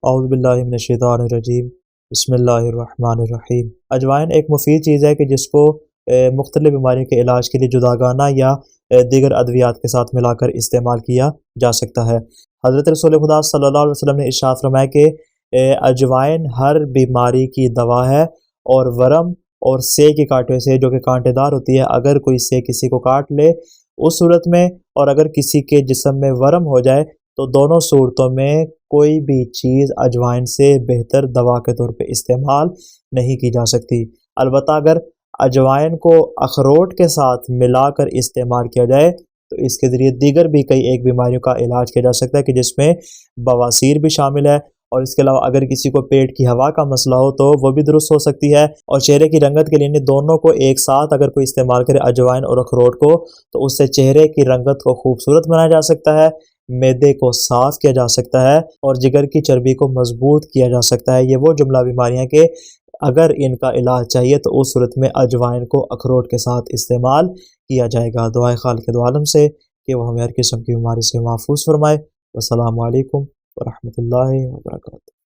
اعوذ باللہ من الشیطان الرجیم، بسم اللہ الرحمن الرحیم۔ اجوائن ایک مفید چیز ہے کہ جس کو مختلف بیماریوں کے علاج کے لیے جداگانہ یا دیگر ادویات کے ساتھ ملا کر استعمال کیا جا سکتا ہے۔ حضرت رسول خدا صلی اللہ علیہ وسلم نے ارشاد فرمایا کہ اجوائن ہر بیماری کی دوا ہے، اور ورم اور سے کے کانٹے سے، جو کہ کانٹے دار ہوتی ہے، اگر کوئی سے کسی کو کاٹ لے اس صورت میں، اور اگر کسی کے جسم میں ورم ہو جائے، تو دونوں صورتوں میں کوئی بھی چیز اجوائن سے بہتر دوا کے طور پہ استعمال نہیں کی جا سکتی۔ البتہ اگر اجوائن کو اخروٹ کے ساتھ ملا کر استعمال کیا جائے تو اس کے ذریعے دیگر بھی کئی ایک بیماریوں کا علاج کیا جا سکتا ہے، کہ جس میں بواسیر بھی شامل ہے، اور اس کے علاوہ اگر کسی کو پیٹ کی ہوا کا مسئلہ ہو تو وہ بھی درست ہو سکتی ہے۔ اور چہرے کی رنگت کے لیے دونوں کو ایک ساتھ اگر کوئی استعمال کرے، اجوائن اور اخروٹ کو، تو اس سے چہرے کی رنگت کو خوبصورت بنایا جا سکتا ہے، معدے کو صاف کیا جا سکتا ہے، اور جگر کی چربی کو مضبوط کیا جا سکتا ہے۔ یہ وہ جملہ بیماریاں کہ اگر ان کا علاج چاہیے تو اس صورت میں اجوائن کو اخروٹ کے ساتھ استعمال کیا جائے گا۔ دعائے خالق دو عالم سے کہ وہ ہمیں ہر قسم کی بیماری سے محفوظ فرمائے۔ والسلام علیکم ورحمۃ اللہ وبرکاتہ۔